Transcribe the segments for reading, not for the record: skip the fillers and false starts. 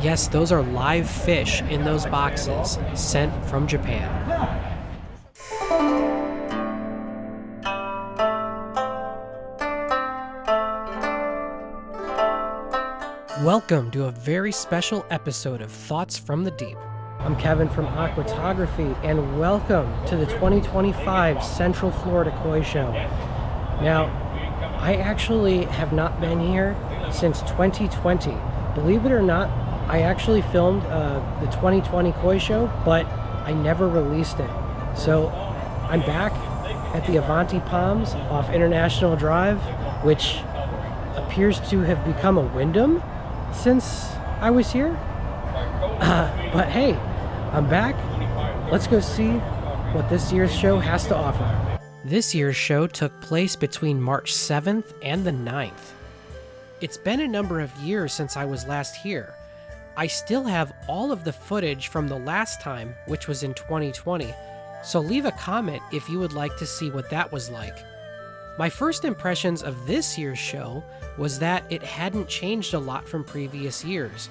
Yes, those are live fish in those boxes sent from Japan. Welcome to a very special episode of Thoughts from the Deep. I'm Kevin from Aquatography, and welcome to the 2025 Central Florida Koi Show. Now, I actually have not been here since 2020. Believe it or not, I actually filmed the 2020 Koi Show, but I never released it. So I'm back at the Avanti Palms off International Drive, which appears to have become a Wyndham since I was here. But hey, I'm back. Let's go see what this year's show has to offer. This year's show took place between March 7th and the 9th. It's been a number of years since I was last here. I still have all of the footage from the last time, which was in 2020, so leave a comment if you would like to see what that was like. My first impressions of this year's show was that it hadn't changed a lot from previous years.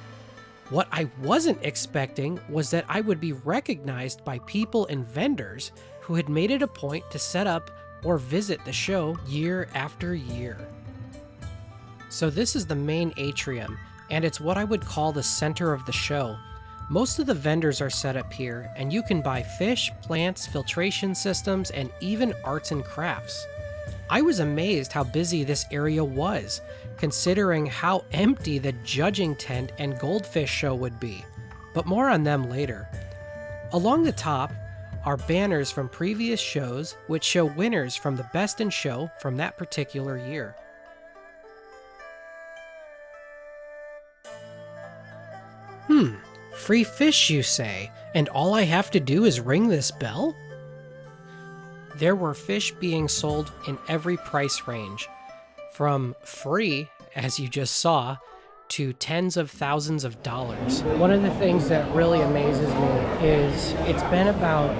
What I wasn't expecting was that I would be recognized by people and vendors who had made it a point to set up or visit the show year after year. So this is the main atrium, and it's what I would call the center of the show. Most of the vendors are set up here, and you can buy fish, plants, filtration systems, and even arts and crafts. I was amazed how busy this area was, considering how empty the judging tent and Goldfish show would be, but more on them later. Along the top are banners from previous shows which show winners from the best in show from that particular year. Free fish, you say, and all I have to do is ring this bell? There were fish being sold in every price range, from free, as you just saw, to tens of thousands of dollars. One of the things that really amazes me is it's been about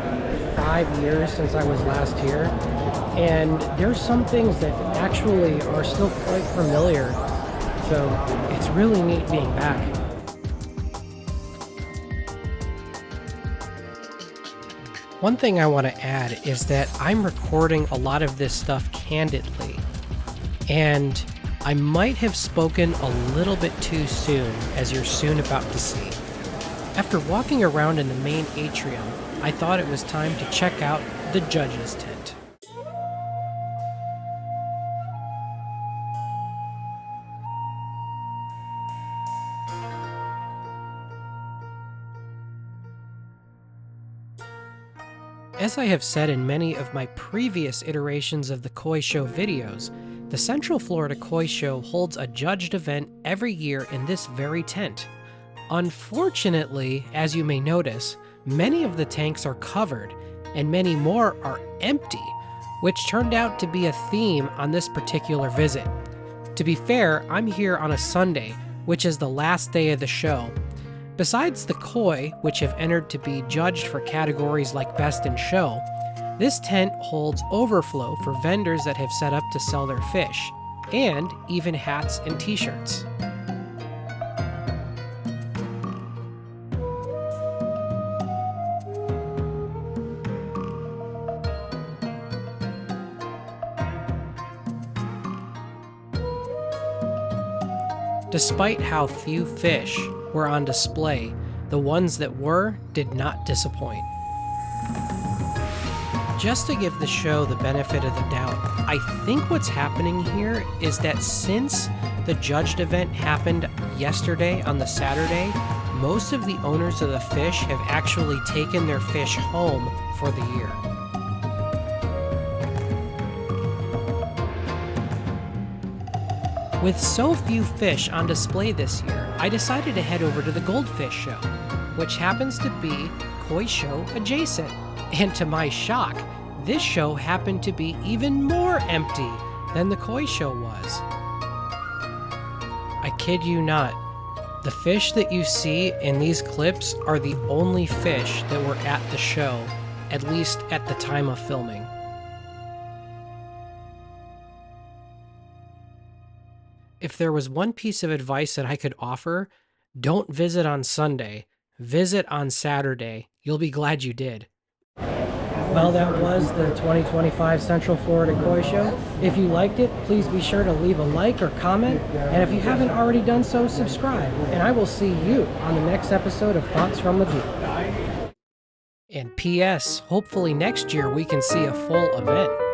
5 years since I was last here, and there's some things that actually are still quite familiar, so it's really neat being back. One thing I want to add is that I'm recording a lot of this stuff candidly, and I might have spoken a little bit too soon, as you're soon about to see. After walking around in the main atrium, I thought it was time to check out the judges' tent. As I have said in many of my previous iterations of the Koi Show videos, the Central Florida Koi Show holds a judged event every year in this very tent. Unfortunately, as you may notice, many of the tanks are covered and many more are empty, which turned out to be a theme on this particular visit. To be fair, I'm here on a Sunday, which is the last day of the show. Besides the koi, which have entered to be judged for categories like Best in Show, this tent holds overflow for vendors that have set up to sell their fish, and even hats and t-shirts. Despite how few fish were on display, the ones that were did not disappoint. Just to give the show the benefit of the doubt, I think what's happening here is that since the judged event happened yesterday on the Saturday, most of the owners of the fish have actually taken their fish home for the year. With so few fish on display this year, I decided to head over to the Goldfish show, which happens to be Koi Show adjacent. And to my shock, this show happened to be even more empty than the Koi Show was. I kid you not, the fish that you see in these clips are the only fish that were at the show, at least at the time of filming. If there was one piece of advice that I could offer, Don't visit on Sunday. Visit on Saturday. You'll be glad you did. Well, that was the 2025 Central Florida Koi Show. If you liked it, please be sure to leave a like or comment. And if you haven't already done so, subscribe. And I will see you on the next episode of Thoughts from the Deep. And P.S. Hopefully next year we can see a full event.